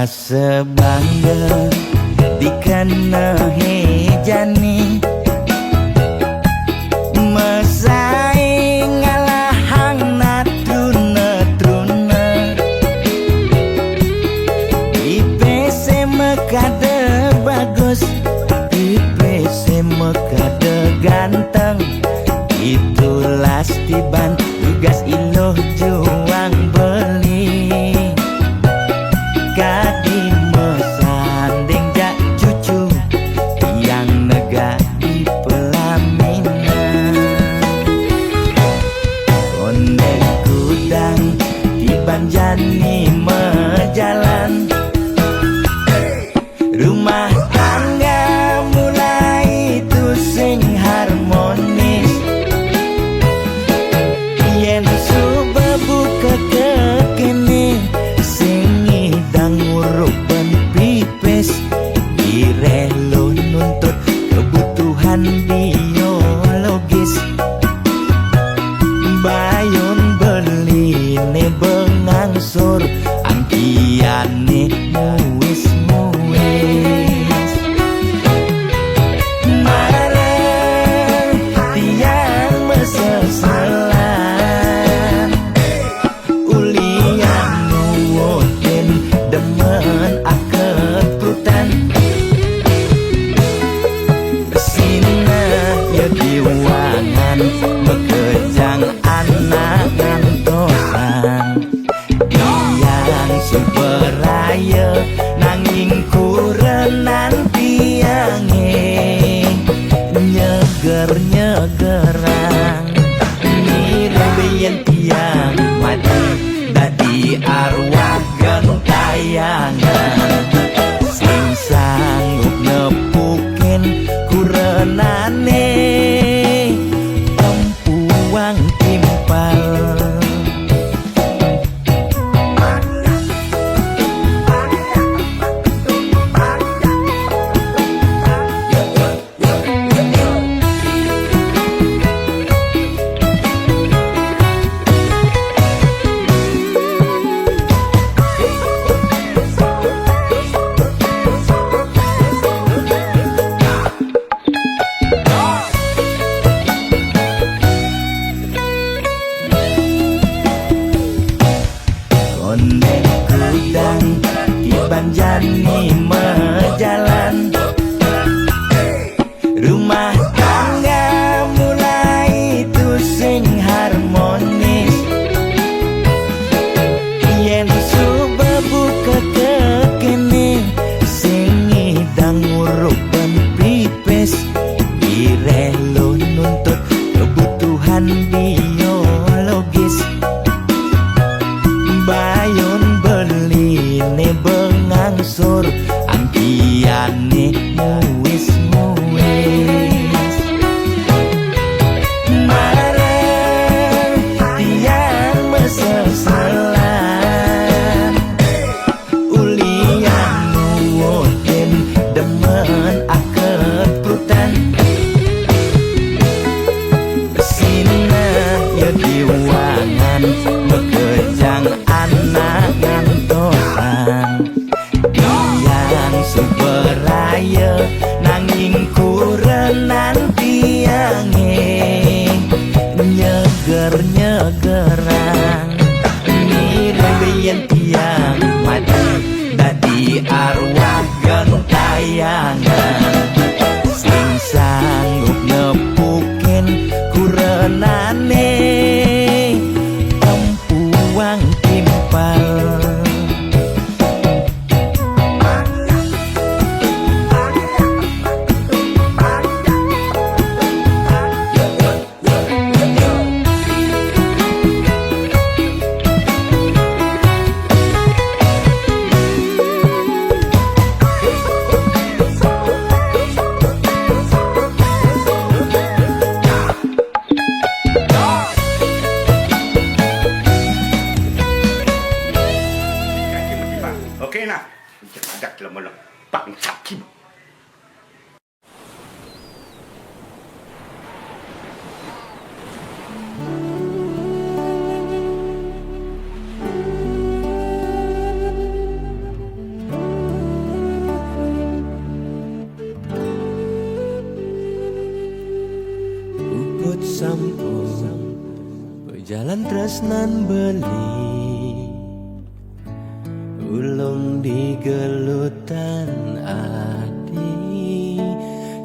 sebangga dikena hejani mesaing ngalahang natruna IPC mekade bagus IPC mekade ganteng itulah tiban tugas iloh juang beli kadi mesanding jak cucu yang nega di pelaminan ondek kudang di banjani mejalan rumah tangga mulai tusing harmonis yen subebu kekene sing idang nguruk ben pipis direlo nuntut kebutuhan biologis bayun beli ne bengangsur angkiane muis marah tiang meseselan ulian nuwotin demen akep prutan sina ya diwangan bekejang anak ngantosan yang superaya nanging kurenan tiange nyeger-nyegerang nirembeyen tiang mati dadi arwah gentayangan sing sanggup nepukin kurenane empuang timpal ondek kudang di banjani mejalan rumah tangga mulai tusing harmonis yen subebu kekene sing idang nguruk ben pipis direlo nuntut kebutuhan biologis bayun beli ne bengangsur angkiane muis marah tiang meseselan ulian nuwotin demen akep prutan sina ya diwangan bekejang anak ngantosan yang superaya nanging kurenan tiange nyeger-nyegerang nirembeyen tiang mati dadi arwah gentayangan sing sanggup nepukin kurenane empuang timpal Oke nah, ada lemah pak sakim. Jalan tresnan beli ulung di gelutan adi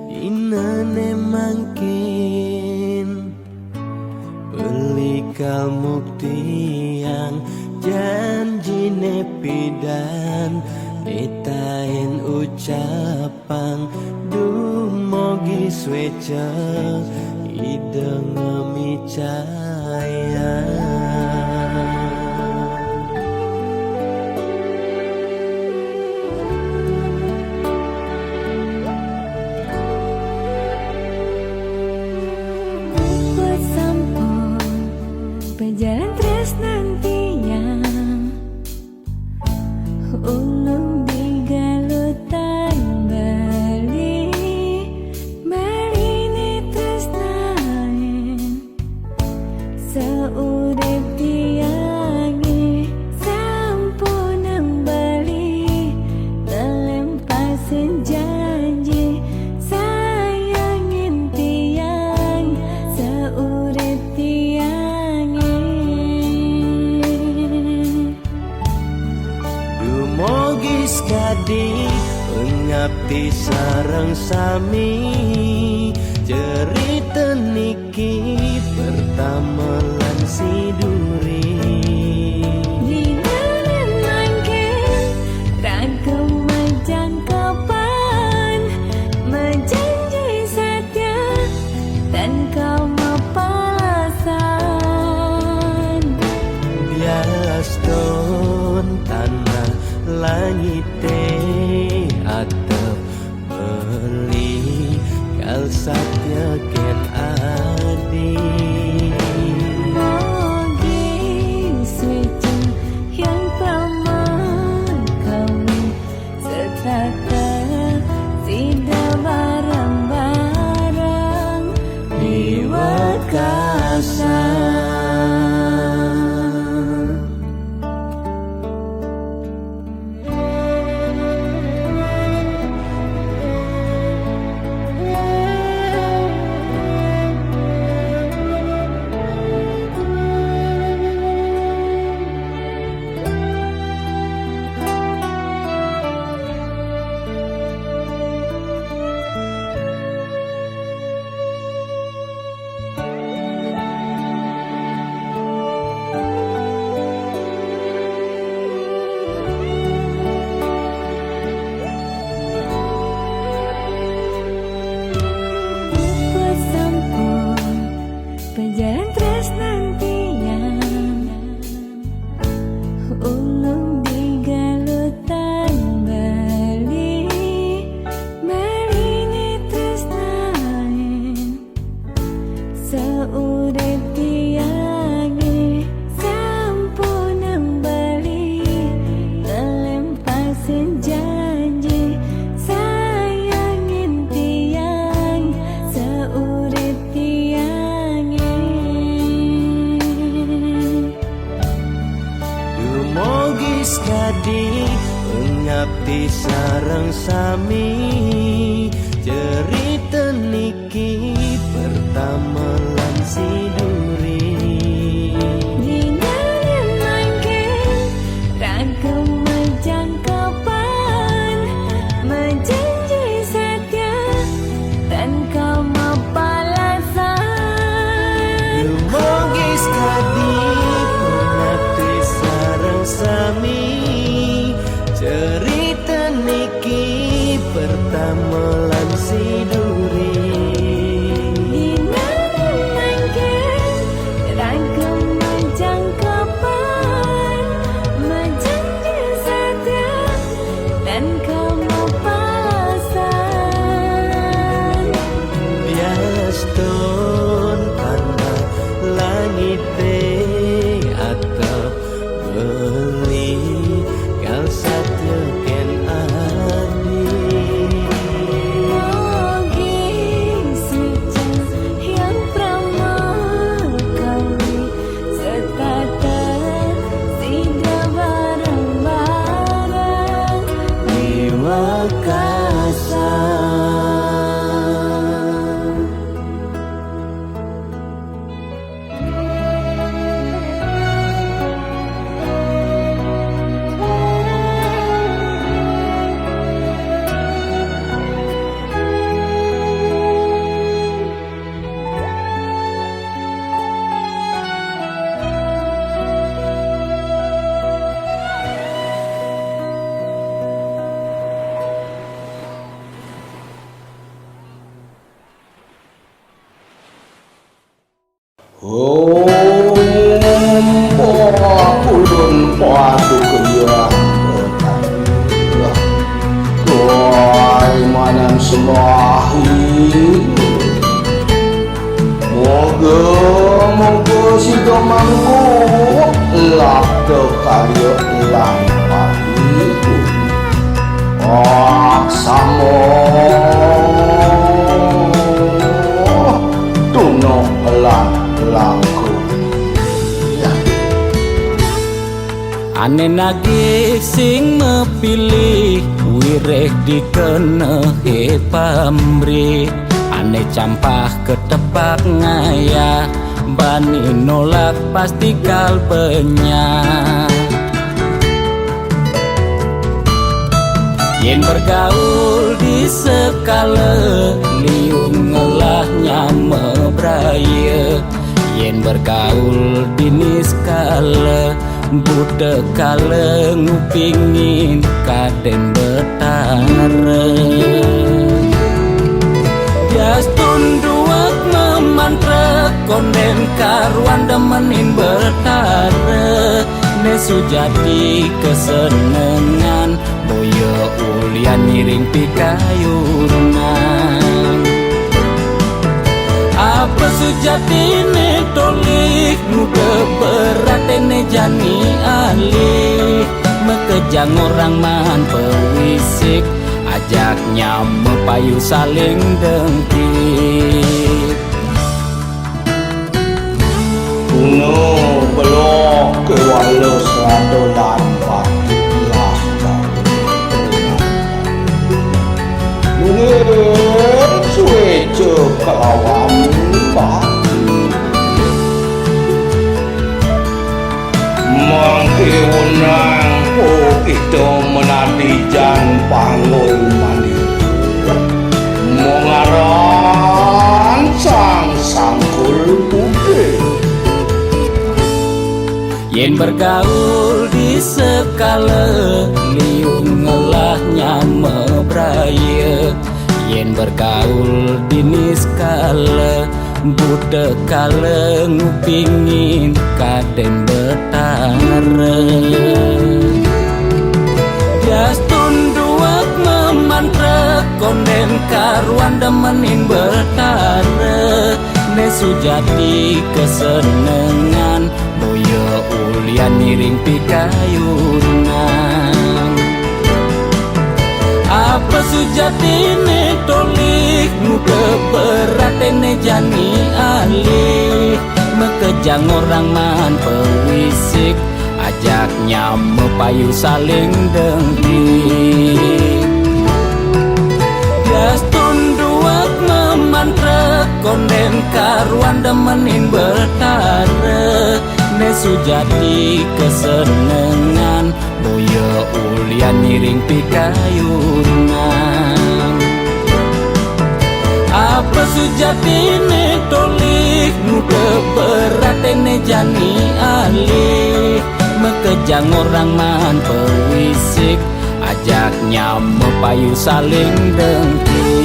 inane mangkin beli kalmukti yang janjine pidan nitain ucapan dumogi sweca ideng micaya. Buat sampun berjalan tresnan tiang ulung di galutan Bali Bali ni tresnain seurip tiangi sampun nang Bali telempasin janji sayangin tiang seurip tiangi. Dumogis kadi ngabdi sareng sami cerita niki pertama lan siduri Dinalen mangkin ragam majang kapan menjanji setia dan kau mapalasan biaston tanah langit atap beli kal satya ken adi Mogi sweceng yang paman kawin setaka sida barang-barang liwat kasar. Buat sampun berjalan tresnan tiang ulung di galutan Bali Bali ni tresnain seurip tiangi sampun nang Bali telempasin janji sayangin tiang seurip tiangi. Dumogis kadi ngabdi sareng sami cerita niki pertama lan siduri Dinalen mangkin ragam majang kapan menjanji setia dan kau mapalasan Dumogis kadi ngabdi sareng sami cerita niki pertama lan siduri Dinalen mangkin ragam majang kapan menjanji setia dan kau mapalasan biaston tanah langit atap beli kal satya ken adi Ulun padu keyang Tuai manam semahi Moga si domangku Lak karya lang pahiku Aksamo Tunok lang langku Ane nagih sing mepilih wireh dikenehe pamrih Ane campah ketepak ngaya bani nolak pasti kalbenya Yen bergaul di sekala liung ngelahnya mebraya Yen bergaul di niskala Buddha kala ngupingin kaden betara Jastun duak memantra konden karuan demenin betara Nesu jadi kesenengan boyo ulian miring pikayunan Apa sujatine tolik muda beratene jani alih Mekejang orang man pewisik ajaknya mepayu saling dengki Kuno belok ke walus rado lambat lah Mungkin suwe kelawam Mangke wenang itu menati jan panggul mandi Mengaran sang sangkul bukit Yen bergaul di sekala liung ngelahnya mebraya Yen bergaul di niskala Buddha kala ngupingin kaden betara Jastun duak memantra konden karuan demenin betara Nesu jadi kesenengan boyo ulian miring pikayunan Apa sujatine tolik muka beratene jani alih Mekejang orang man pewisik ajaknya mepayu saling dengki Jastun duak memantra konden karuan demenin betara Nesu jadi kesenengan boyo ulian miring pikayunan Apa sujatine tolik muda beratene jani alih Mekejang orang man pewisik ajaknya mepayu saling dengki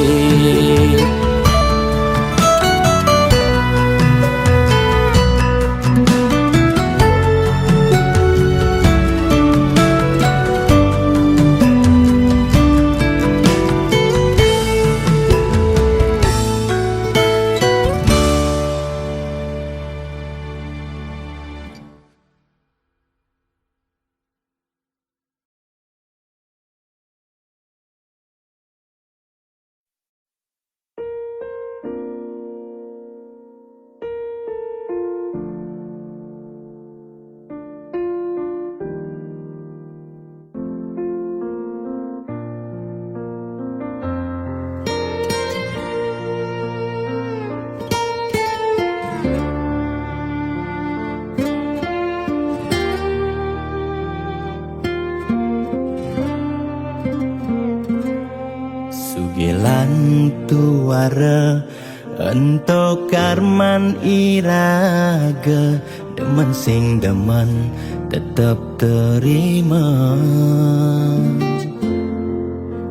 Sugilan tuara ento karman iraga demen sing demen tetep terima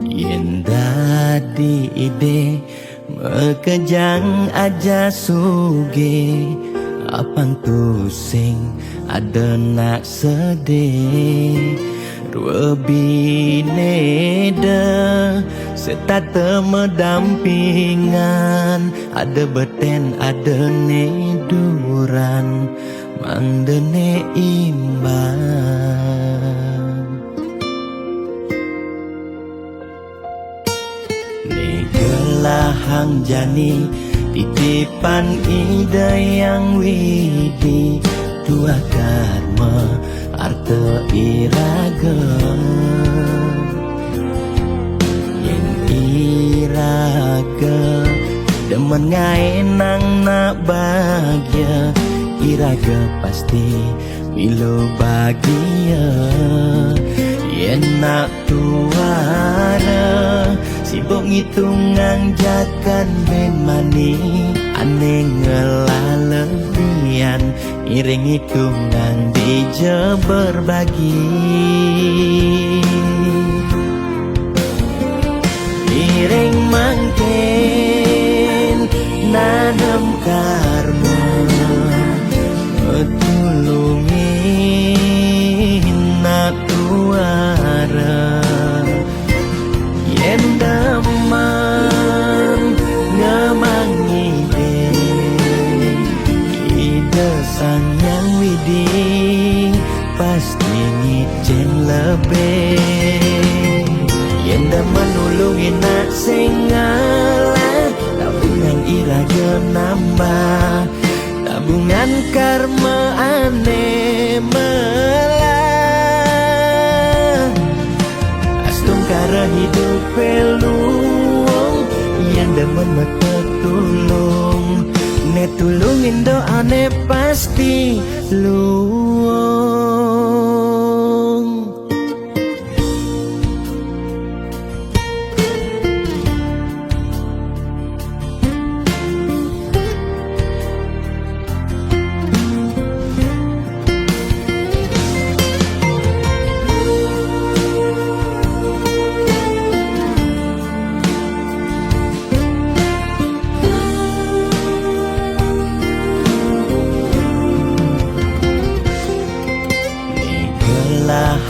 yen dadi ide mekejang aja suge Apang tusing ada nak sedih Dua bineda Serta medampingan Ada beten ada neduran Mandene imbang Negelahang jani Titipan ida yang widi Dua karma Arta iraga Yang iraga Demen ngaenang nak bahagia Iraga pasti Milo bahagia Yang nak tuara Sibuk ngitungan jakan ben mani Aneh ngelalebian Iring hitungan dija berbagi Iring mangkin nanam karma Tulungin nak tuara Yen daman ngemangi Ida sang yang widi Pasti ngicen lebih Yen daman nulungin nak sengalah Tabungan iraga nambah Tabungan karma aneh melah Astung kara hidup peluang Yang demen mata tulung Ne tulungin doa ne pasti luang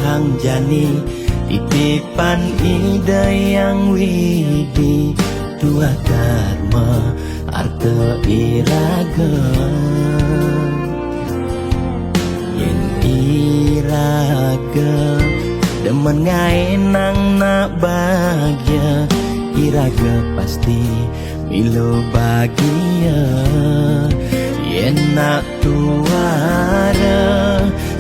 Hang jani titipan ida yang widi Dua karma arta iraga Yang iraga Demen ngaenang nak bahagia Iraga pasti Milo bahagia Yen nak tuara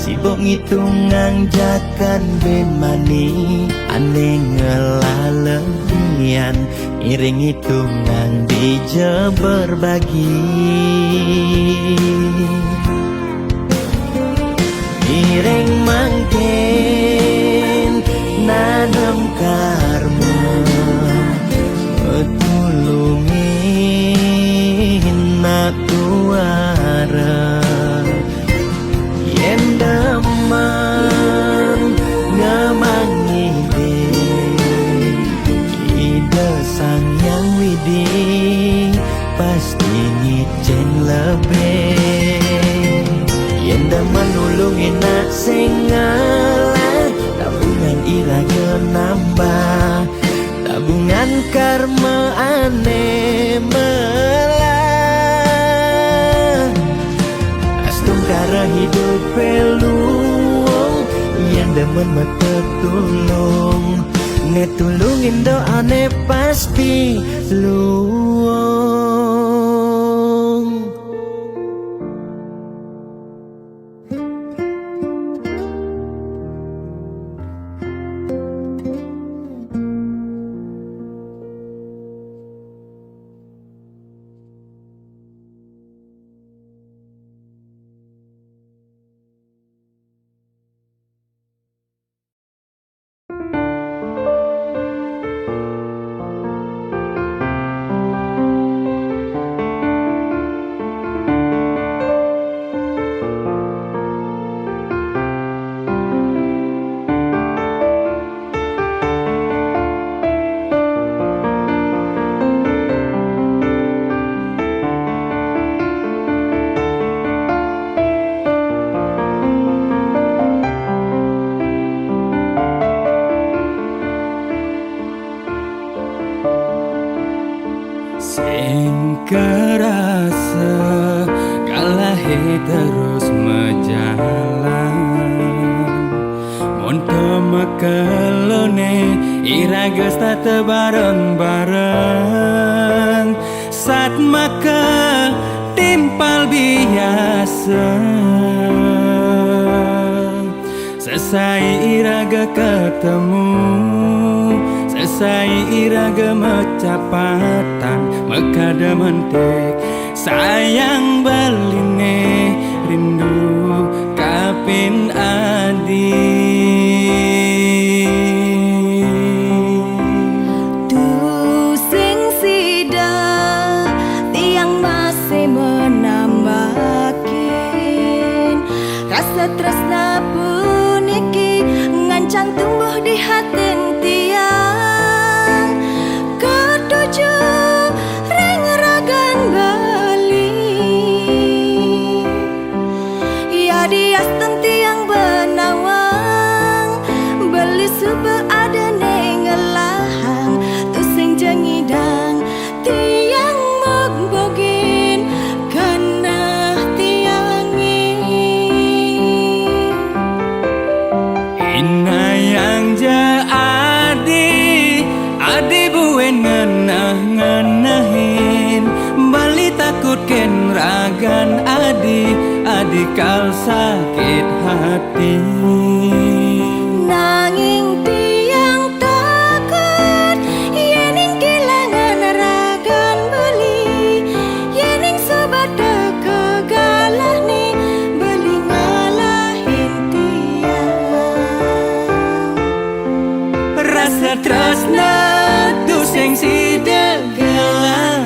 Sibuk ngitungan jakan ben mani Aneh ngelalebian Iring hitungan dija berbagi Iring mangkin nanam karma Tulungin nak tuara Yen daman ngemangi Ida sang yang widi Pasti ngicen lebih Yen daman nulungin nak sengalah Tabungan iraga nambah Tabungan karma aneh melah Astung kara hidup peluang Yang demen mata tulung Ne tulungin doa ne pasti luang kerasa kalahe terus menjalan Monto mekelone irages tata bareng-bareng Saat maka timpal biasa Selesai iraga ketemu Selesai iraga mecapatan Mekada mentik sayang beline Rindu kapin adi Tu sing sida tiang masih menambakin rasa tresna puniki ngancang tumbuh di hati tiang ketujuh ring ragan bali ya dias tiang benawang beli super ada nengelahang tu sing jengidang tiang magbogin kana tiangi Ina yang ja adi buen ngenah-ngenahin Bali takut ken ragan adi kal sakit hati nanging tiang takut yening kehilangan ragan beli yening sobat kegalah nih beli ngalahin tiang Rasa tresna tu sing sidegelang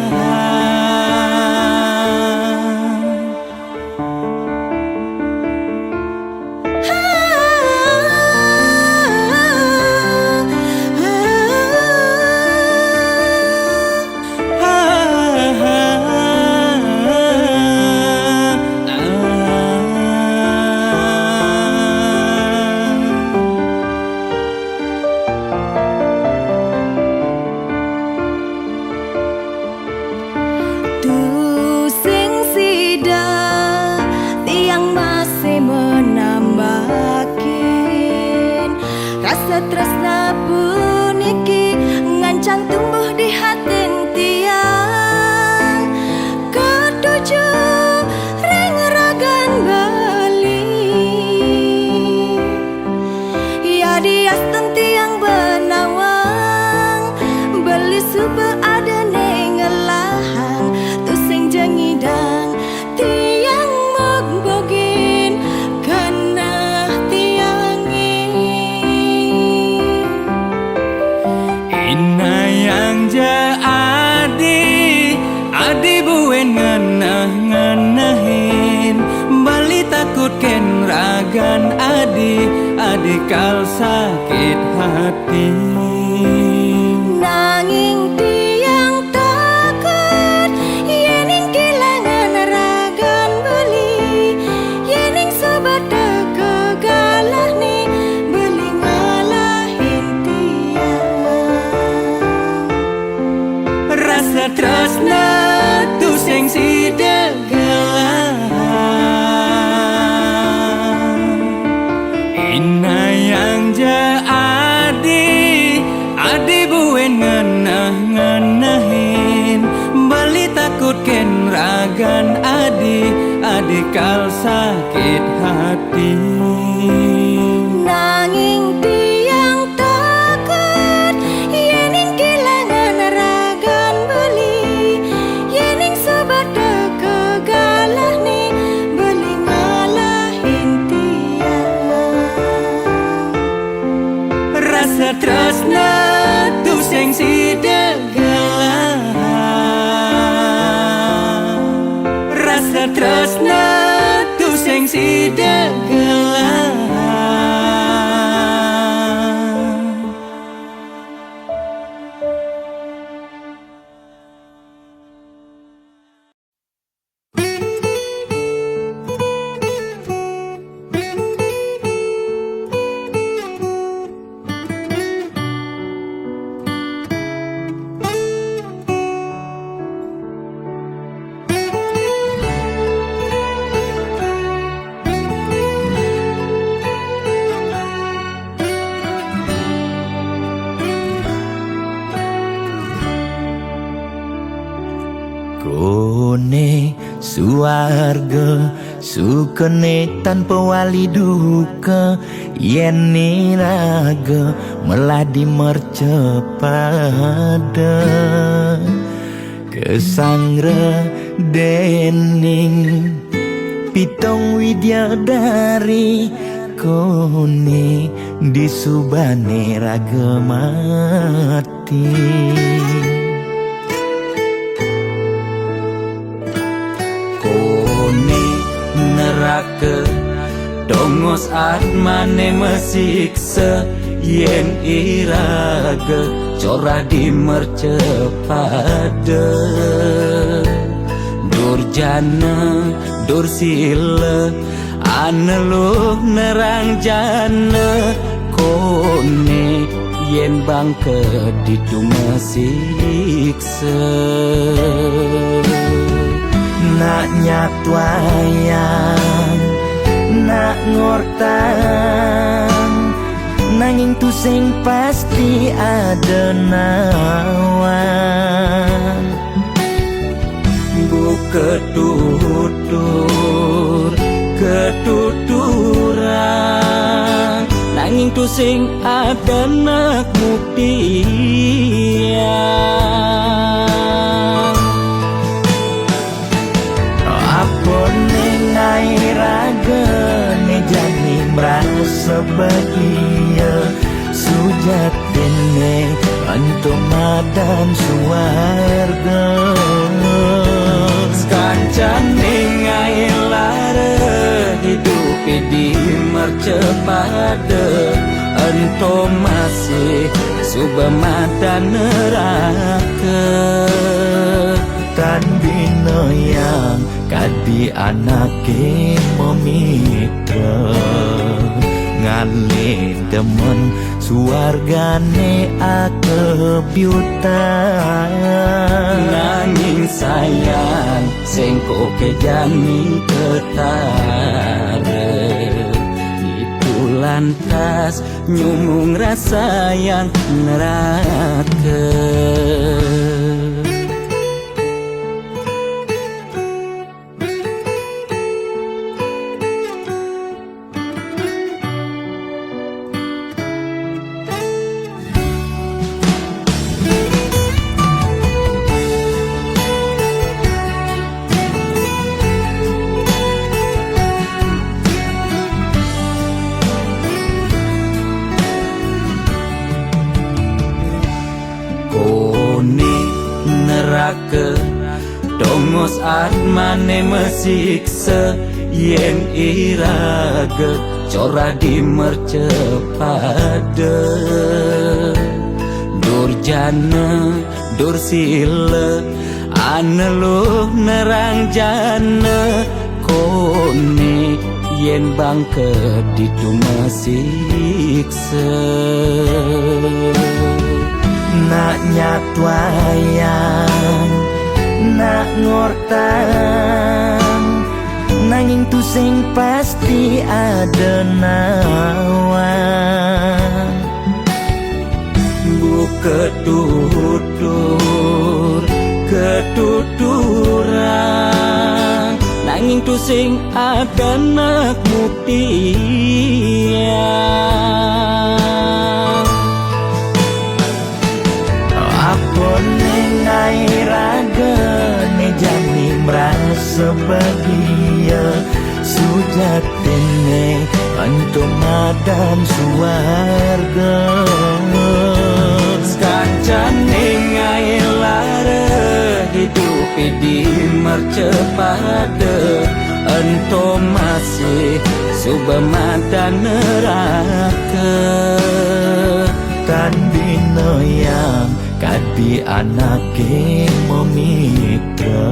Tu sing sida tiang masih menambakin rasa tresna puniki ngancang tumbuh di hati tiang ketujuh ring ragan bali ya dias tiang benawang beli super ada nengelahang tu sing jengidang tiang magbogin kana tiangi Ina yang ja adi buen ngenah-ngenahin Bali takut ken ragan adi kal sakit hati nanging tiang takut yening kehilangan ragan beli yening sobat kegalah nih beli ngalahin tiang Rasa tresna tu sing sidegelang Ina yang ja adi buen ngenah-ngenahin Bali takut ken ragan adi kal sakit hati nanging tiang takut yening kehilangan ragan beli yening sobat kegalah nih beli ngalahin tiang Rasa tresna tu sing sidegelang Rasa tresna tu sing sidegelang suarga sukene tanpa wali duka yen niraga meladi mercepada kesangra dening pitong widyadari kone disubane raga mati kone neraka dongos atmane mesiksa yen iraga cora di mercepada durjana dursila aneluh nerang jana kone yen bangke ditu mesiksa nak nyatwayang nak ngortang nanging tu sing pasti ada nawan bu ketuturan nanging tu sing ada nak muktian apa nengai raga ne jani merasa bahagia sujatene untuk madan suarga kancan nengai lara hidup di mercepada ento masih subamata neraka tan bina yang kadi anake memitra ngale demen suargane akebyutan nanging sayang sengko kejani ketara itu lantas nyumung rasa yang neraka dongos atmane mesiksa yen iraga cora di mercepada durjana dursila aneluh nerang jana kone yen bangke ditu mesiksa nak nyatwayang nak ngortang nanging tu sing pasti ada nawan bu ketuturan nanging tu sing ada nak muktian apa nengai raga ne jani merasa bahagia sujatene untuk madan suarga kancan nengai lara hidup di mercepada ento masih subamata neraka tan bina yang kadi anake memitra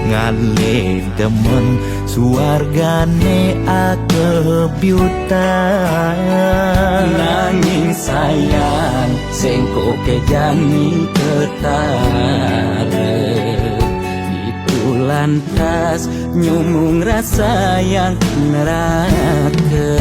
ngale demen suargane akebyutan nanging sayang sengko kejani ketara itu lantas nyumung rasa yang neraka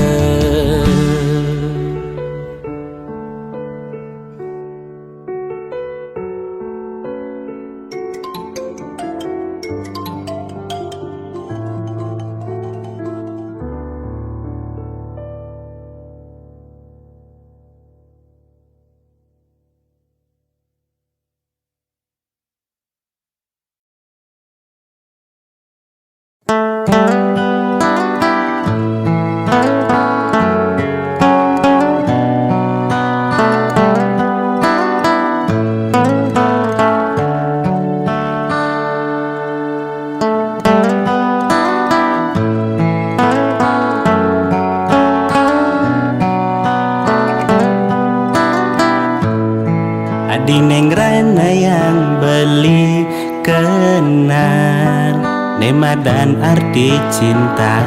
Adi nengrana yang beli kenal nema dan arti cinta.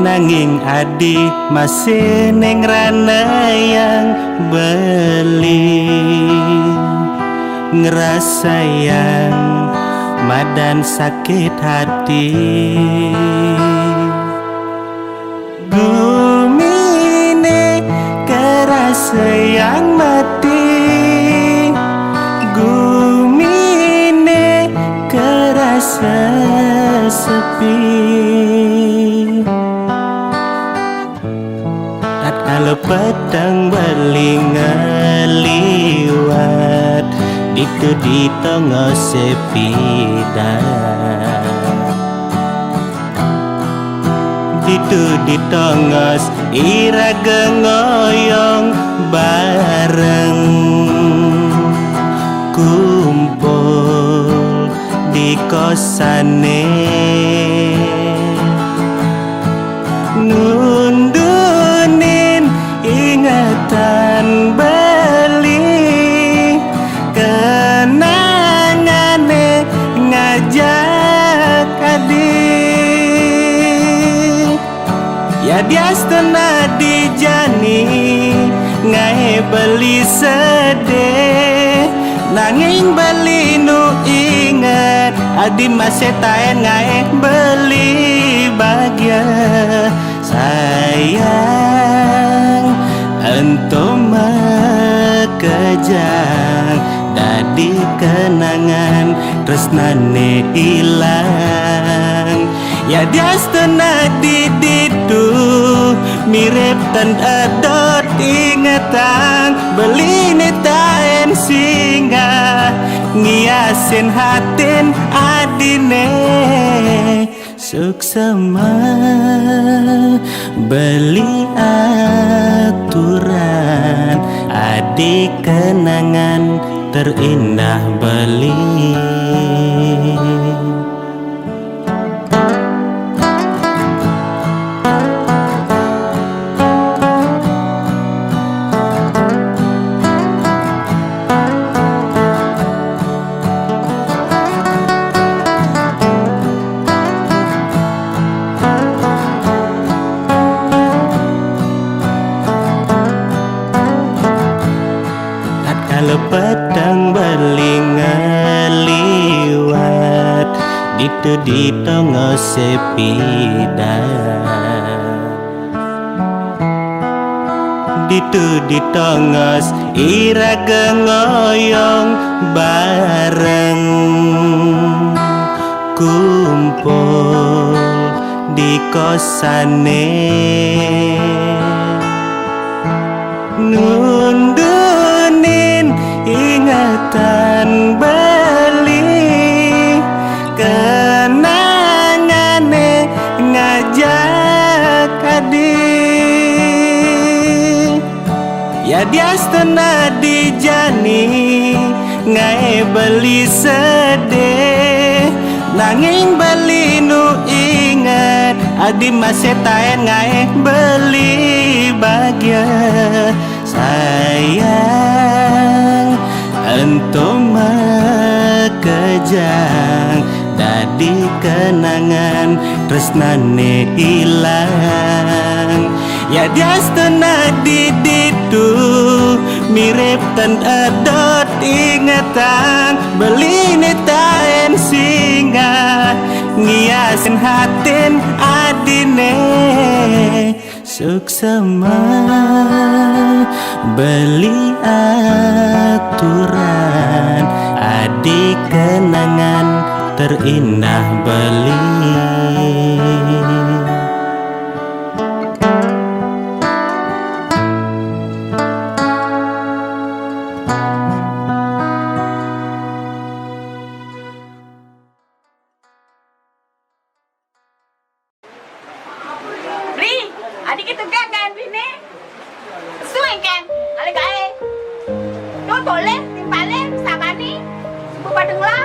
Nanging adi masih nengrana yang beli ngerasa yang madan sakit hati. Gumine kerasa yang mati, gumine kerasa sepi. Tatkala petang beli ngeliwat, itu di tengah sepida. Itu di tengah iraga ngoyong bareng, kumpul di kosane, nundunin ingatan beli, kenangane ngajak adik. Ya dia setengah dijani ngai beli sedih, nanging beli nu inget adi masih taen ngai beli bahagia. Sayang ento makejang dadi kenangan tresnane ilang. Ya dia setengah diditu mirip tan adot ingatan beli nitaen singa ngiasin hatin adine suksema beli aturan adi kenangan terindah beli. Kalau petang beli ngeliwat, itu di tengah sepida. Itu di tengah iraga ngoyong bareng, kumpul di kosane, nundunin ingatan beli, kenangane ngajak adik. Ya dia setengah dijani ngai beli sedih, nanging beli nu inget adi masih taen ngai beli bahagia. Sayang ento makejang dadi kenangan tresnane ilang. Ya dia setengah diditu mirip tan adot ingatan beli nitaen singa ngiasin hatin adine suksema beli aturan adi kenangan terindah beli. Adik itu kan bini suing kan ale gae do tole timpale sabani subu padeng lah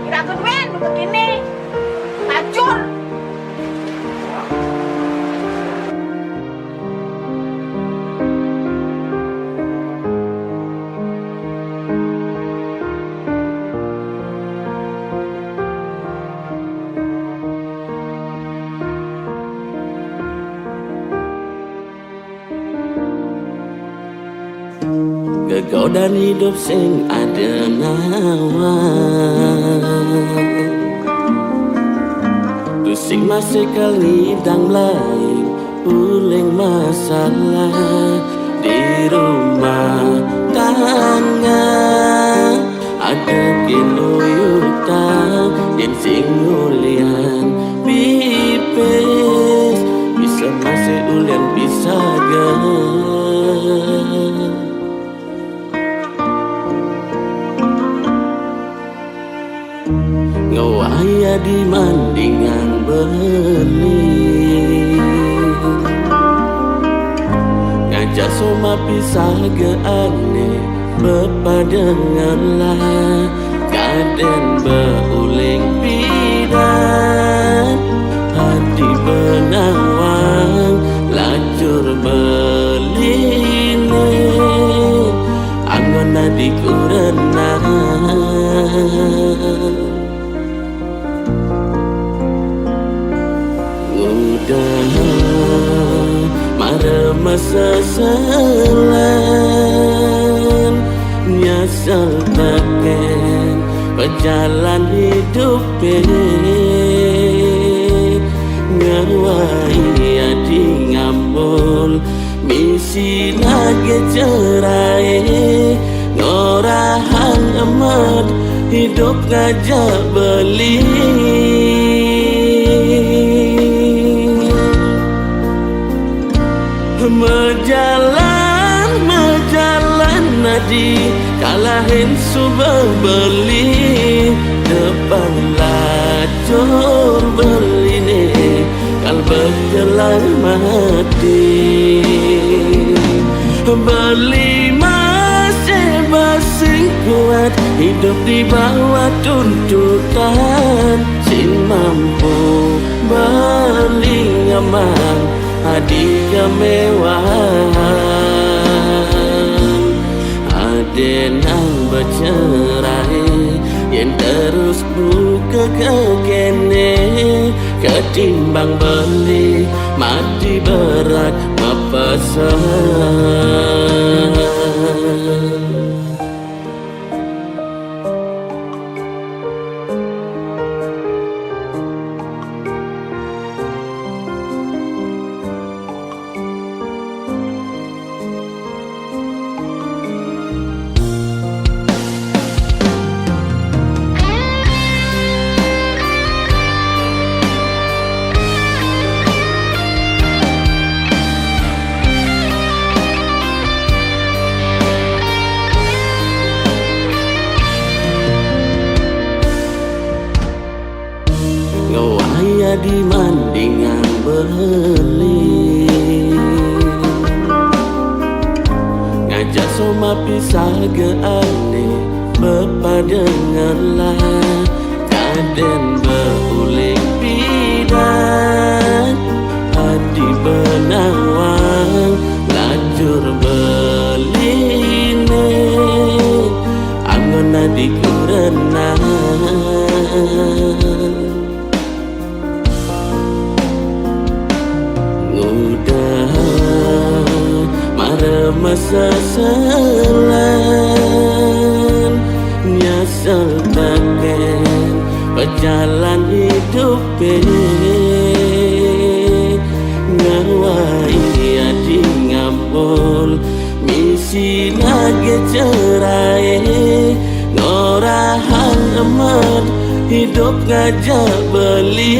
kira wen begini acur kegodan hidup sing ada nawa. Tusing masih kali dang lain uling masalah di rumah tangga. Ada kinuyutan yang sing ulian pipes bisa masih ulian bisa ngawaya di mandingan beli ngajak soma pisah ge aneh bepadenganlah kaden beuling pidan hati benawang lacur beline angon di kurenang udah mare masa selan nyasal teken berjalan hidup ngawai adi ngambul misi lagi cerai ngorahan amat hidup ngajak beli Mejalan nadi kalahin subah beli depan lacur beline kal berjalan mati beli masih basing kuat hidup di bawah tuntutan sin mampu beli nyaman hadi kemewahan adenang bercerai yang terus buka kekene ketimbang beli mati berat mepesan. Ngawaya di mandingan beli ngajak soma pisah ge ane bepadenganlah kaden beuling pidan hati benawang lajur beline angon di kurenang mare masa selan nyasal teken berjalan hidup ngawai adi ngampul misi lagi cerai ngorahan amat hidup ngajak beli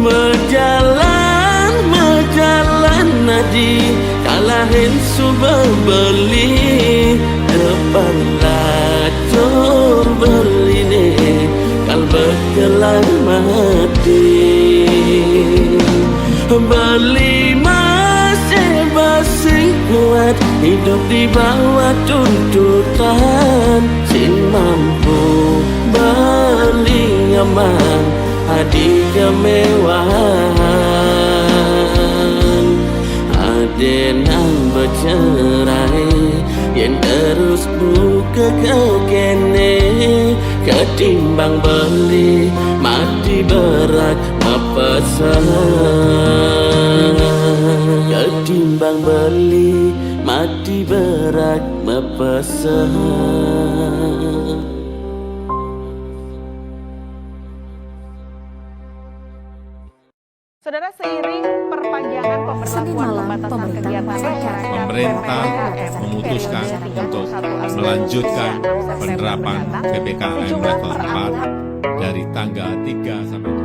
Mejalan nadi kalahin subah beli depan lacur beline kal berkelan mati beli masih basing kuat hidup di bawah tuntutan sin mampu beli nyaman hadi kemewahan adenang bercerai yang terus buka kekene ketimbang beli mati berat mepesan. timbang beli mati berak mepesah. Saudara, seiring perpanjangan Senin pemberlakuan malam, pembatasan pemerintah kegiatan memutuskan Pemerintah memutuskan untuk melanjutkan penerapan PPKM level 4 dari tanggal 3 sampai 7.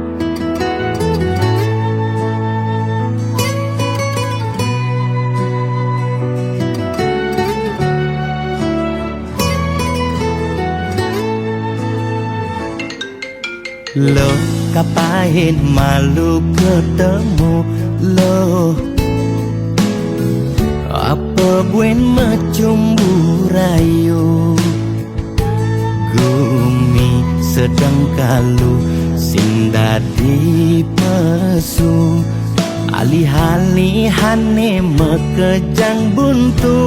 Lo kapain malu ketemu lo, apa buen macumbu rayu, gumi sedang kalu sing dadi pesu, alih-alihane mekejang buntu.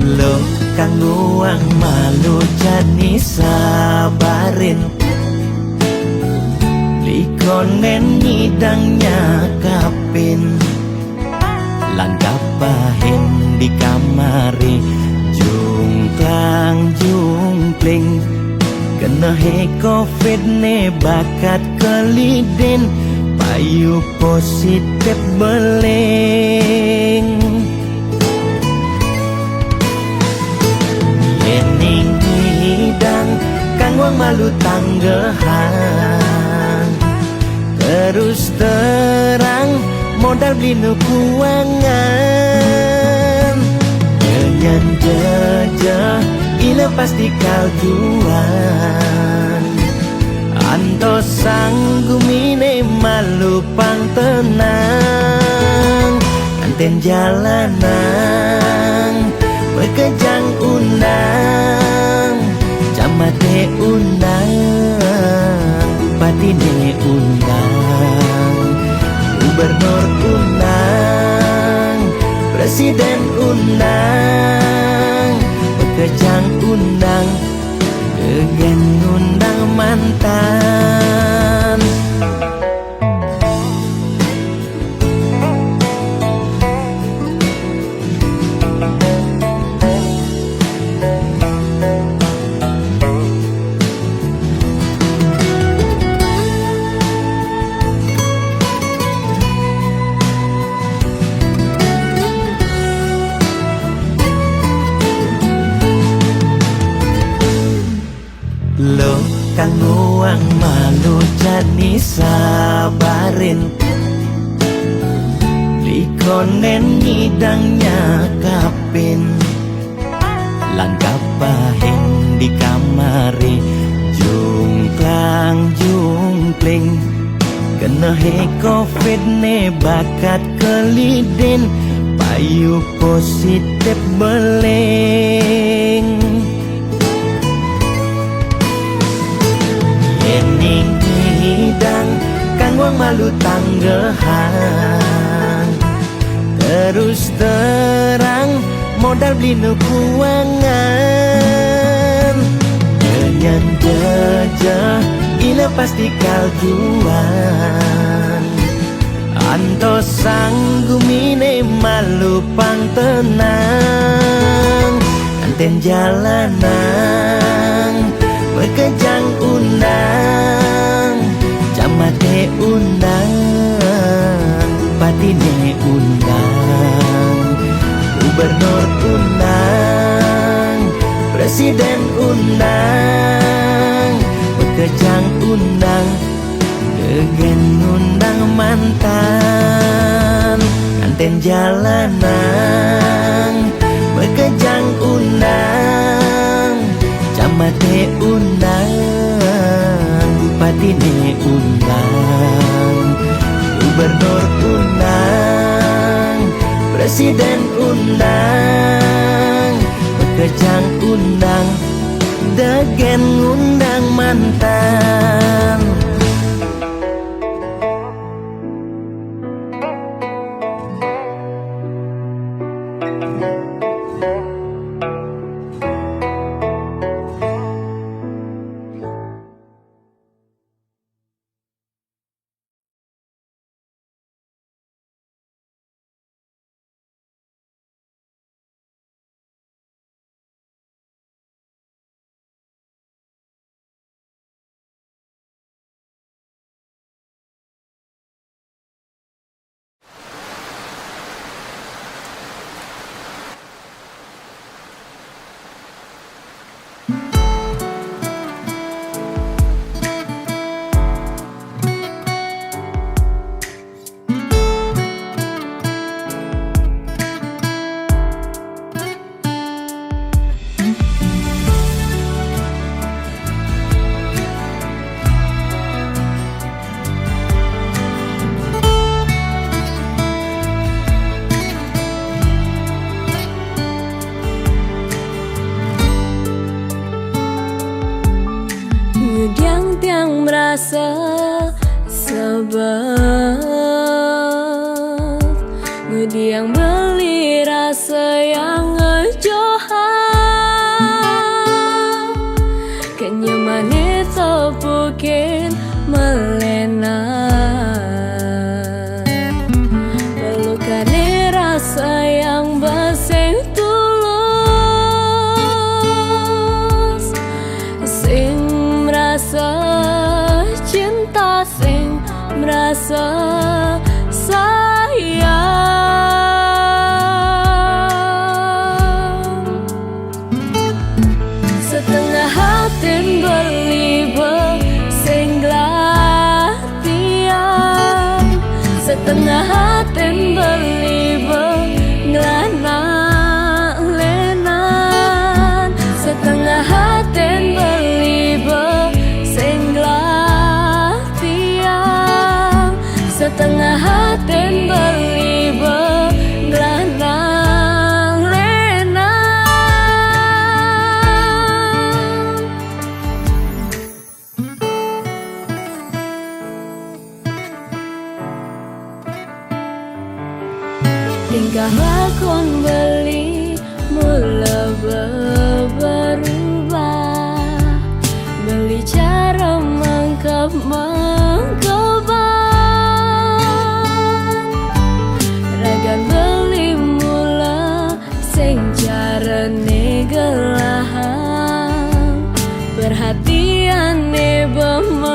Lo kanggo ang malu jani sabarin, likonen ngidangnya kapin, langgap pahin di kamari, jungklang jungkling, kena he covid ne bakat kelidin, payu positif beling. Yening hidang kang wang malu tanggehan, terus terang modal beli nukuangan, nyanyan jejah ila pasti kalduan, anto sanggumine malu pang tenang, anten jalanan bekejang undang, camate undang, bupatine undang, gubernur undang, presiden undang, bekejang undang, gegen undang mantan. Lo kanggo ang malu jani sabarin, likonen ngidangnya kapin, langgap pahin di kamari, jungklang jungkling, kena he covid ne bakat kelidin, payu positif beling. Yening hidang kang wang malu tanggehan, terus terang modal beli nukuangan, nyanyan jejah ila pasti kalduan, anto sanggumine malu pang tenang, anten jalanan bekejang undang, camate undang, bupatine undang, gubernur undang, presiden undang, bekejang undang, gegen undang mantan, anten jalanan bekejang undang, camate undang, bupatine undang, gubernur undang, presiden undang, bekejang undang, degen undang mantan. rasa sebab ngudi yang beli rasa yang ngejohan kenyamanan topukin melena pelukan rasa yang baseng tulus sing merasa cinta sing merasa sayang setengah hati beli sing glatian setengah hati beli ngelana-lenan setengah hati beli sing glatian setengah hati beli ngelana-lenan tingkah lakon beli mula berubah beli cara mangkep-mangkepan ragan beli mula sing carane gelahan perhatiane bemedikan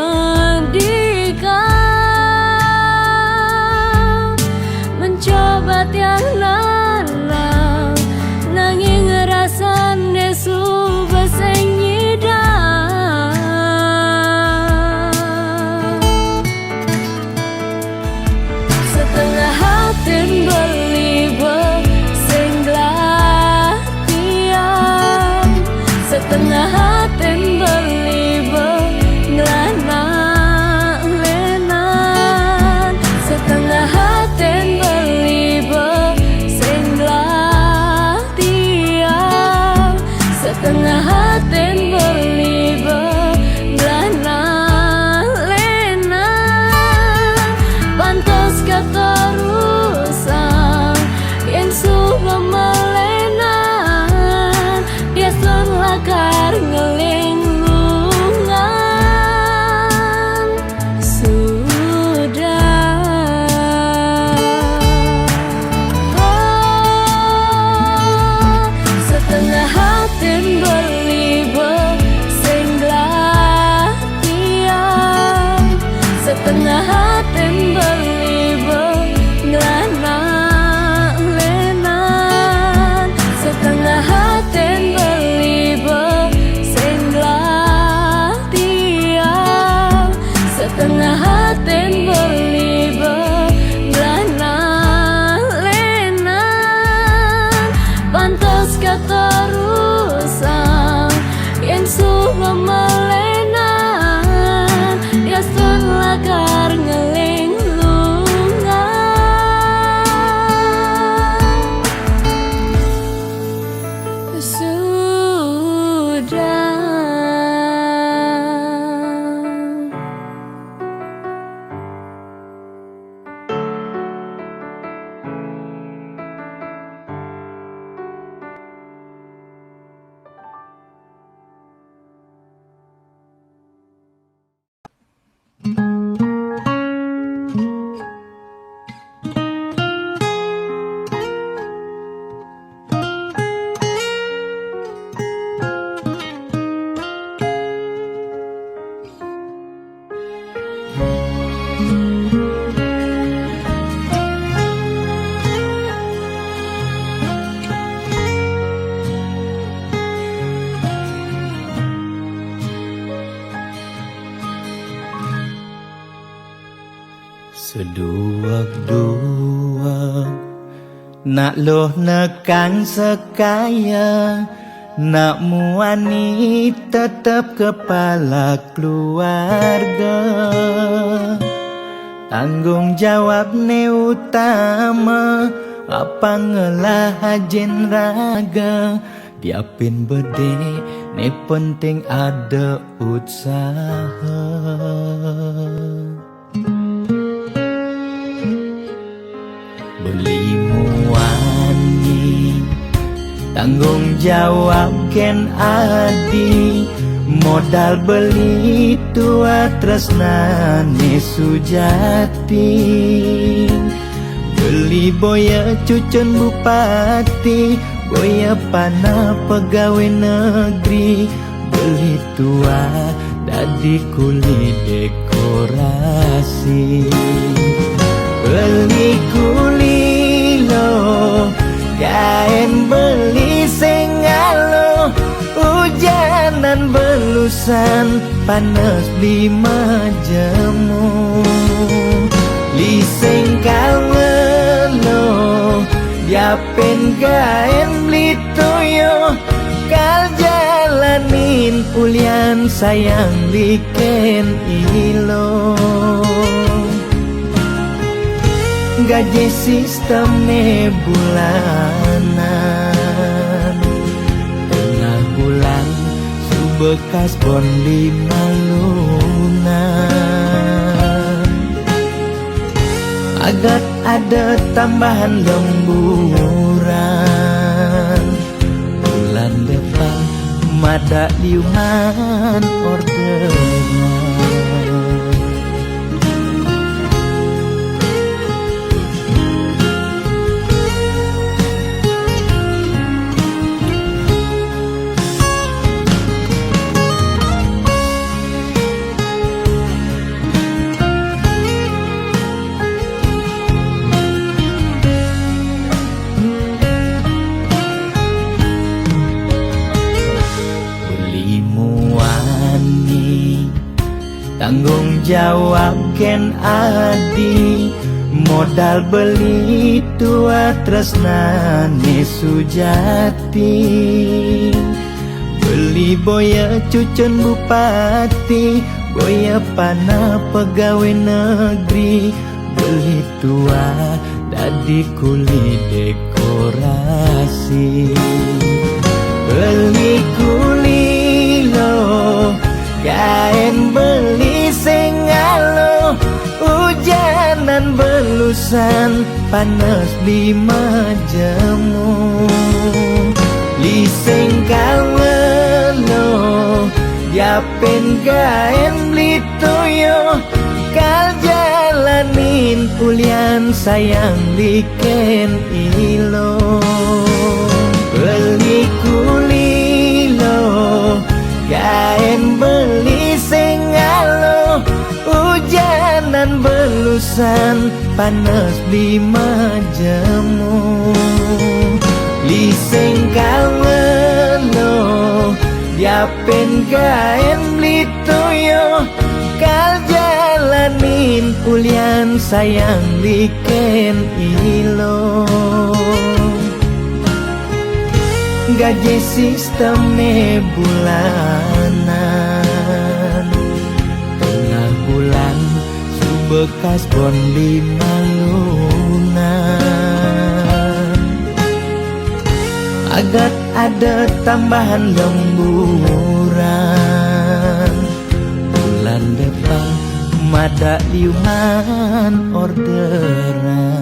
mencoba tiang lanang nanging ngerasane suba sing nyidang setengah hati beli sing glatian setengah hati beli ngelana-lenan setengah hati beli sing glatian setengah hati beli ngelana-lenan pantas keterusan yang suka melenan dia selakar ngelinglungan sudah setengah hati beli sing glatian setengah hati beli ngelana-lenan setengah hati beli sing glatian setengah hati beli ngelana-lenan pantas keterusan yang suka melenan dia selakar ngelinglungan sudah Seduak-duak nak loh nekang sekaya nak muani tetap kepala keluarga tanggung jawab ne utama apa ngelah ajen raga Tiapin bede, ne penting ada usaha. Beli muani, tanggung jawab ken adi. Modal beli tua tresnane sujati. Beli boya cucun bupati, boya pana pegawai negeri. Beli tua dadi kuli dekorasi. Beli kuli lo, kain beli sengalo. Hujanan belusan, panas beli majemu. Liseng kalmelo, diapen kain beli toyo. Kal jalanin ulian sayang liken ilo. Gaji sistemnya bulanan, tengah bulan subekas bon 5 lunan. Agar ada tambahan lemburan, bulan depan mada liuman orderan. Tanggung jawab ken adi. Modal beli tua tresnane sujati. Beli boya cucun bupati, boya pana pegawai negeri. Beli tua dadi kuli dekorasi. Beli kuli lo, kain beli sengalo. Hujanan belusan, panas beli majemu. Liseng kalmelo, diapen kain beli toyo. Kal jalanin ulian sayang liken ilo. Beli kuli lo, kain beli sengalo. Hujanan belusan, panas beli majemu. Liseng kalmelo, diapen kain beli toyo. Kal jalanin ulian sayang liken ilo. Gaji sistemnya bulanan, tengah bulan subekas bon 5 lunan. Agar ada tambahan lemburan, bulan depan mada liuman orderan.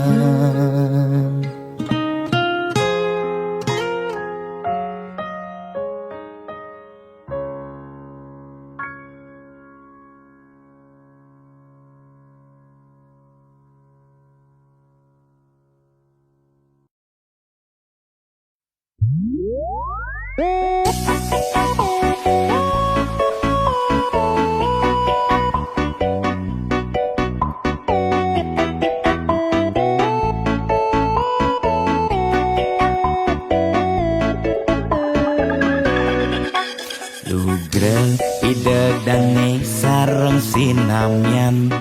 Lugrel ide dane sareng sinamyan.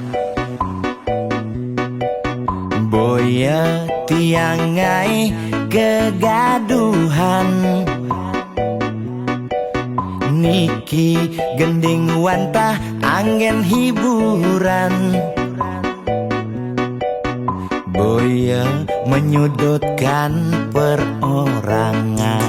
Boya tiangai kegaduhan. Niki gending wantah angin hiburan. Boya menyudutkan perorangan.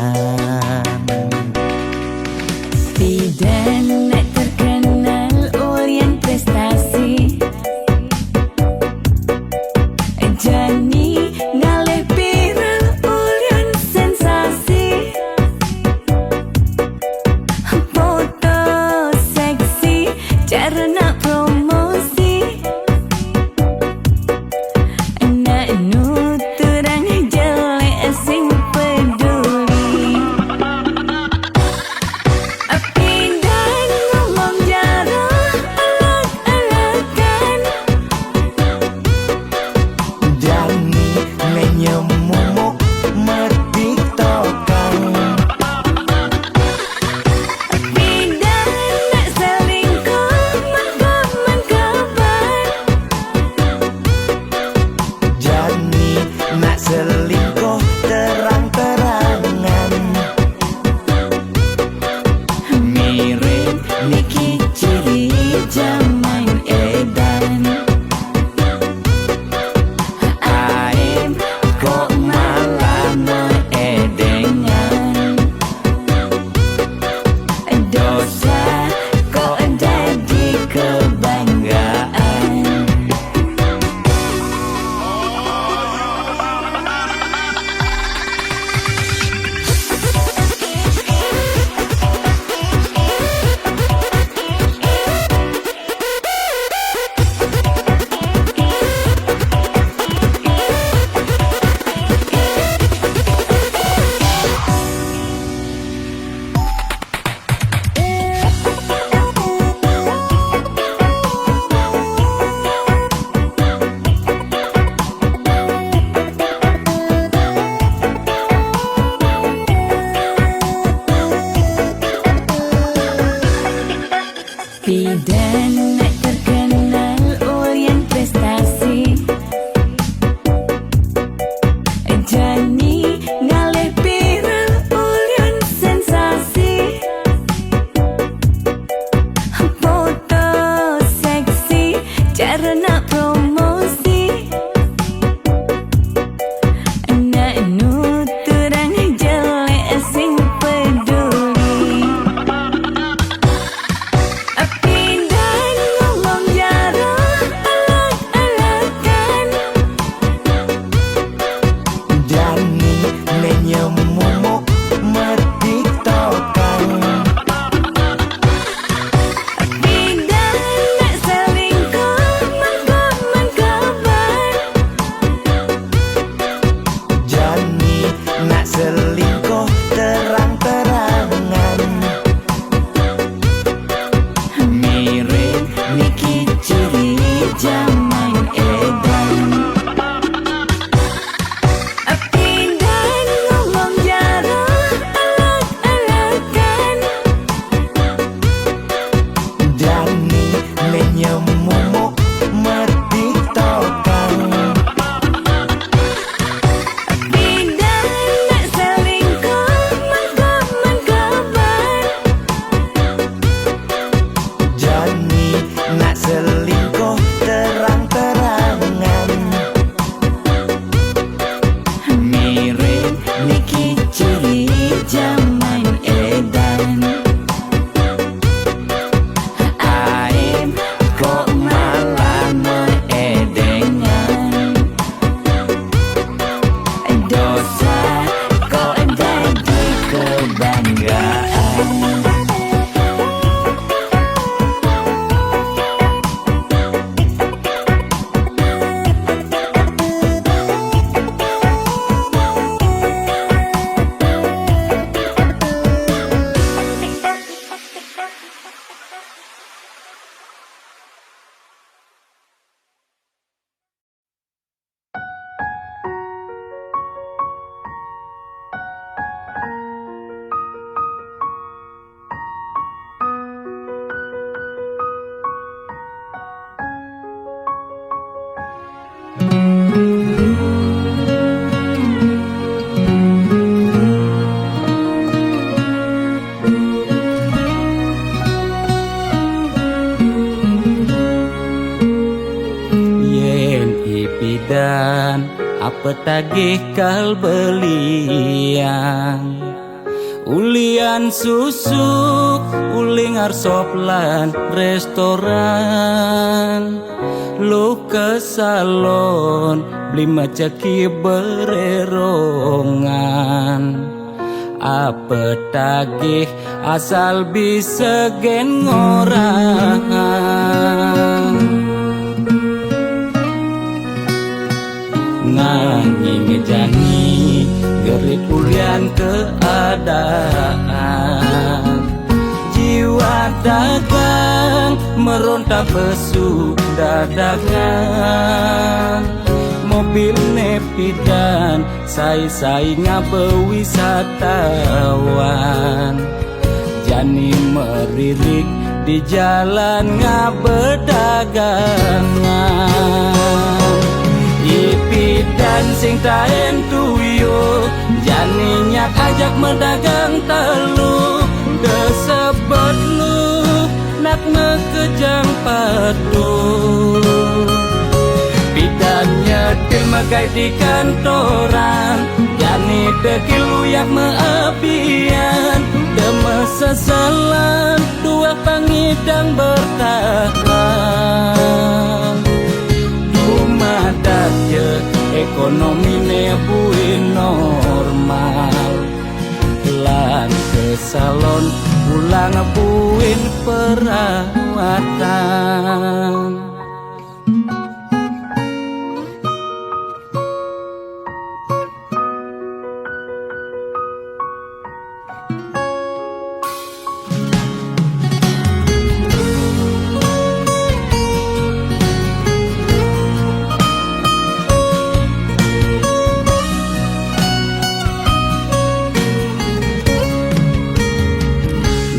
dosa kok jadi kebanggaan. Bidan terkenal ulyan prestasi, Jani ngalih viral ulyan sensasi, foto seksi cara nak promosi, nak nuturang jelek sing peduli. Bidan ngomong jarang alak-alakan, Jani menyemumuk metiktokan. bidan nak selingkuh mangkap-mangkapan, Jani nak selingkuh terang-terangan. mirip Niki ciri zaman edan. Bidan ngomong jarang alak-alakan, Jani menyemumuk metiktokan. bidan nak selingkuh mangkap-mangkapan, Jani nak selingkuh terang-terangan. mirip Niki ciri zaman edan. Aib kok malah meedengan, dosa kok jadi kebanggaan. Yen ipidan apa tagih kal beliang, ulian susuk uling arsop lan restoran, lu ke salon beli macaki bererongan. Apa tagih asal bisa gen ngorang, nanging Jani gerit ulian keadaan. Jiwa dagang meronta pesu dagangan, mobil nepidan sai-sai ngabe wisatawan. Jani meririk di jalan ngabe dagangan. Ipidan sing taen tuyo, Jani nyak ajak mendagang telu, desebet lu nak ngekejang padu. Pidannya dimakai di kantoran, Jani dekilu yang meapian, demes sesalah dua pangidang bertahan. Rumah daje ekonomi ne buin normal, lan ke salon pulang buin perawatan.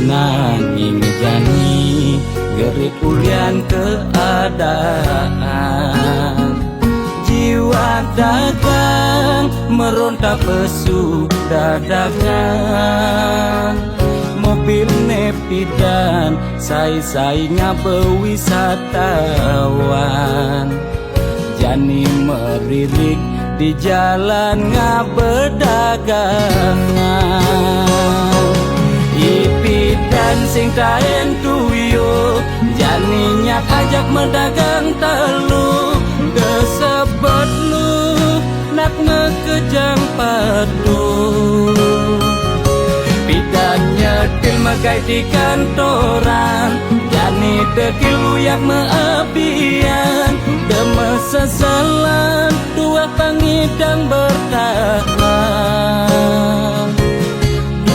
Nanging jani gerik ulian keadaan, jiwa dagang meronta pesu dadakan. Mobil nepidan sai-sai ngabe wisatawan, jani meririk di jalan ngabe dagangan. Ipi dan sing taen tuyo janinya ajak mendagang telu, desebet lu nak ngekejang padu. Bidannya til magai di kantoran, jani dekil uyak meabian, demes sesalan dua pangidang bertahan.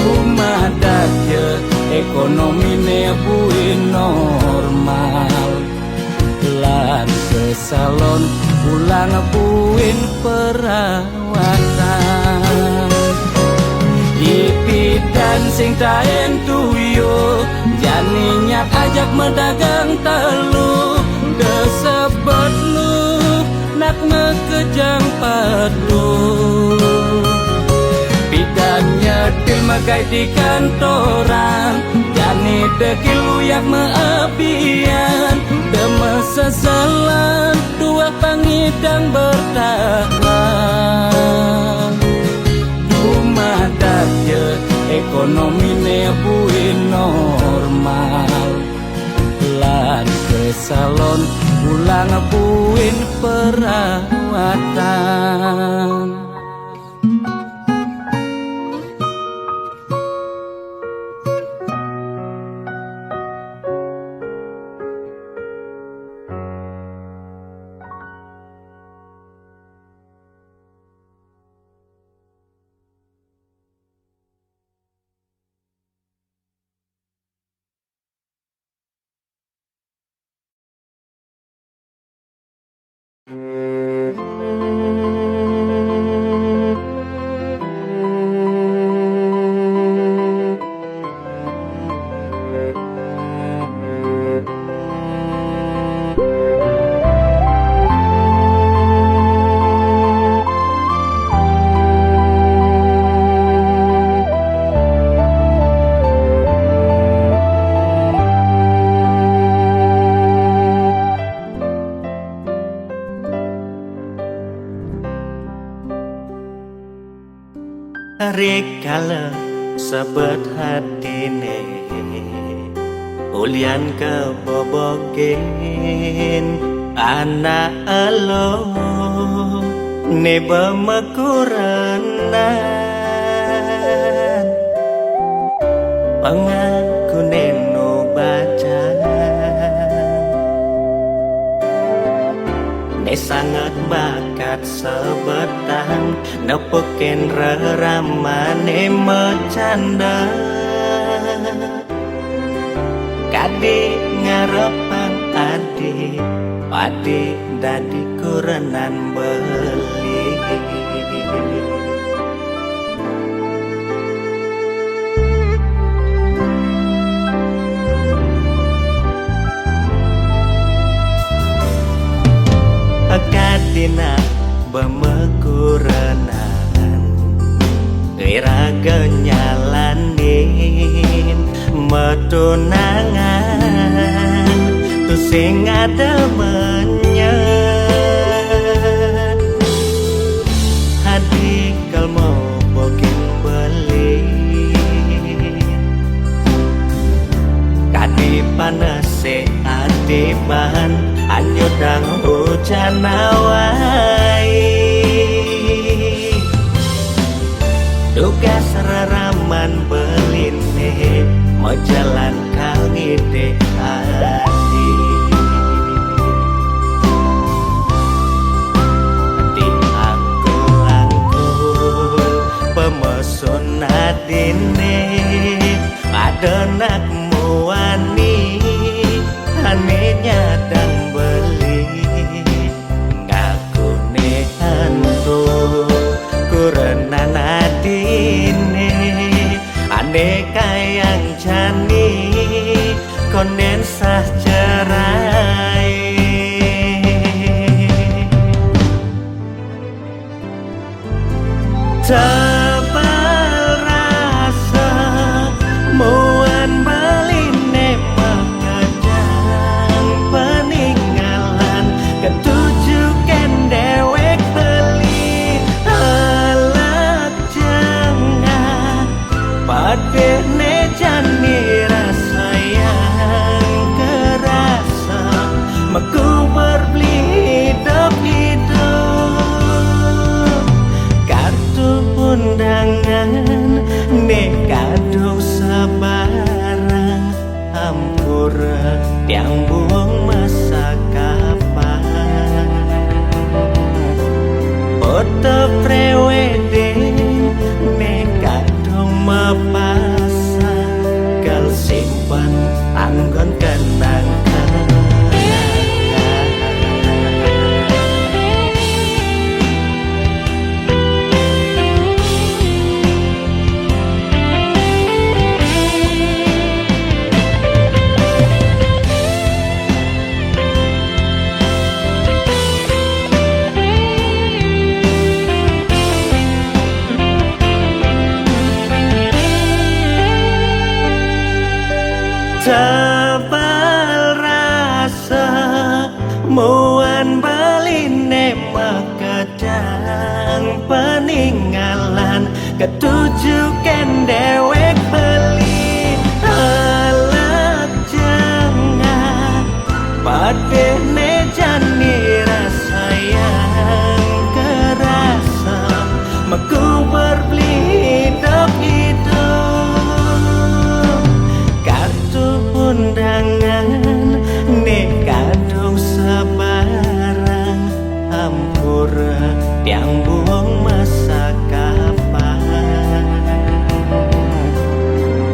Rumah daje ekonomi ne buin normal, lan ke salon pulang buin perawatan. Ipi dan sing taen tuyo janinya ajak mendagang telu, desebet lu nak ngekejang padu. Bidannya til magai di kantoran, jani dekil uyak meabian, demes sesalan dua pangidang bertahan. Rumah daje ekonomi ne buin normal, lan ke salon pulang buin perawatan. Rikala sebet hatine ulian kebobogen anak elo neba makuranan pangaku neno baca ne sangat bakat sebetang nepoken reramane mecanda kade ngarepang ade pade dadi kurenan beli. Kadina bemekuranan iraga nyalanin metunangan tu sing ada menyen hadi kalmo bokin beli kadi panase adiman anyodang hujan awai duga seraraman beline mau jalan kang ide hati diangkul-angkul pemesun adine adenak muani ane nyadang beli ngakune hantu kurenan adine ane kayang jani konen sah cerai tebal rasa muan beline mengejar peninggalan ketujukan dewek beli alat jangan padene jani rasa yang kerasa meku berbeli hidup kartu undangan nekado sabarang ampura tiang buang masa kapan foto prewedding nekado mapasang kal simpan anggon kenang-kenang tebal rasa muan beline makadang peninggalan ketujukan dewek beli alat jangan padene jani rasa yang kerasa meku berbeli hidup kartu undangan nekado sabarang ampura tiang buang masa kapan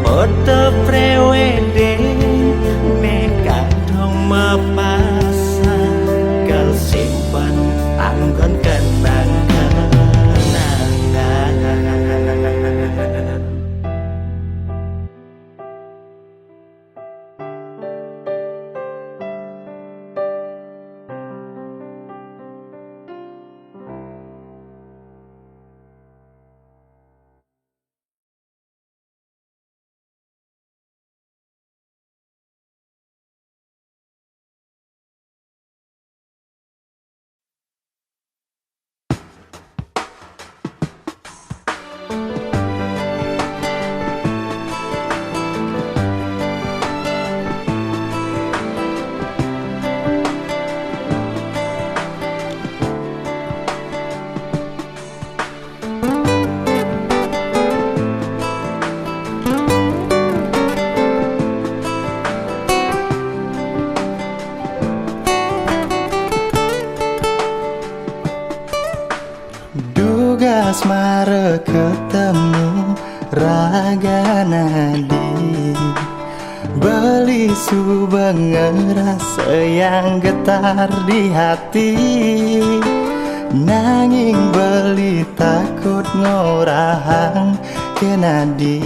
foto prewedding nekado mapasang kal simpan anggon kenang-kenang asmara ketemu raga nadi beli subeng rasa yang getar di hati nanging beli takut ngorahang ke nadi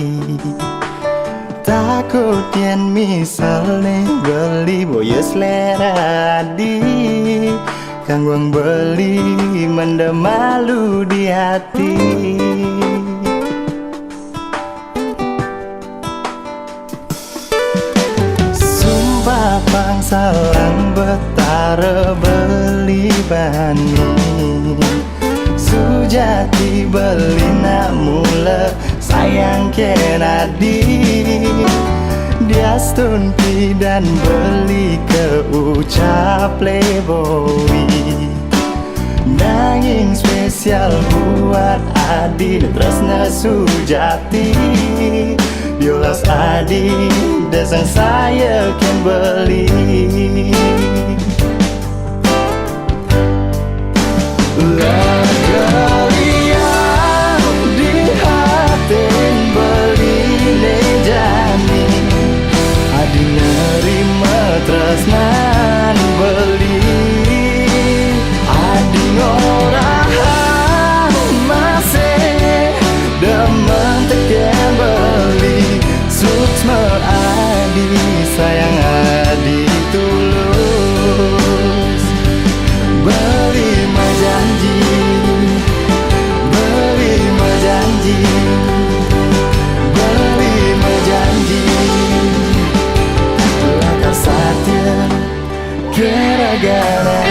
takut yen misalnya beli boyo selera di kangguang beli mendem malu di hati sumpah pangsalang betara beli bani sujati beli nak mula sayang kenadi dia Stunti dan beli ke ucap playboy. Nanging spesial buat Adi Tresna Sujati. Biolas Adi desang saya kan beli. Tresnan beli Adi ngorahan masih demen teken beli Suksma Adi sayang Adi tulus Beli mah janji Beli mah janji Beli mah janji Satya gara-gara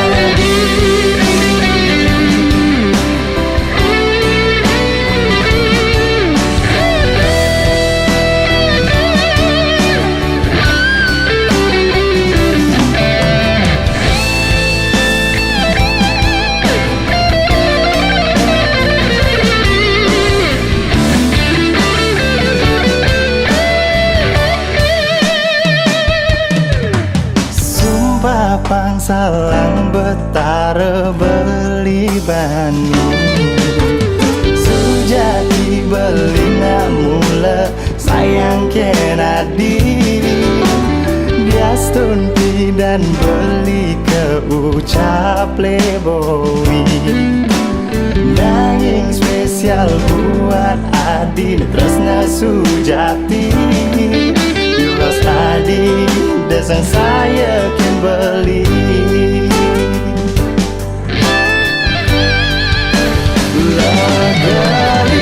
Pangsalang betara beli bani Sujati beli namula sayang kenadi Dia stunti dan beli ke ucap playboy Nanging spesial buat Adi Tresna Sujati Biolas Adi desang saya kan beli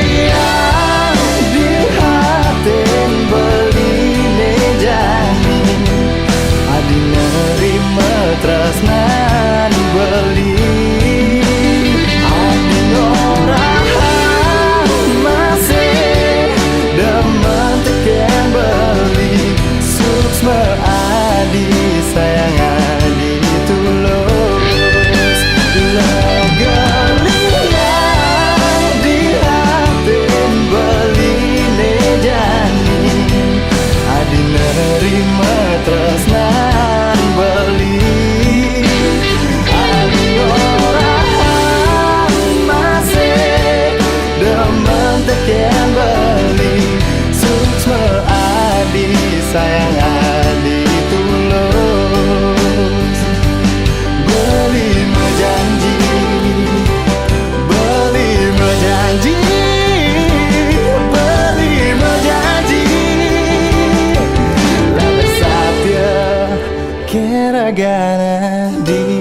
Lagalian di hatin beli nejani Adi nerima tresnan beli Adi ngorahan masih demen teken beli Suksma Adi sayang Adi tulus Lagalian di hatin beli nejani Adi nerima tresnan beli Adi orahan masih demen teken beli Suksma Adi sayang Adi tulus Beli mah janji Beli mah janji Beli mah janji Lalu Satya gara-gara dia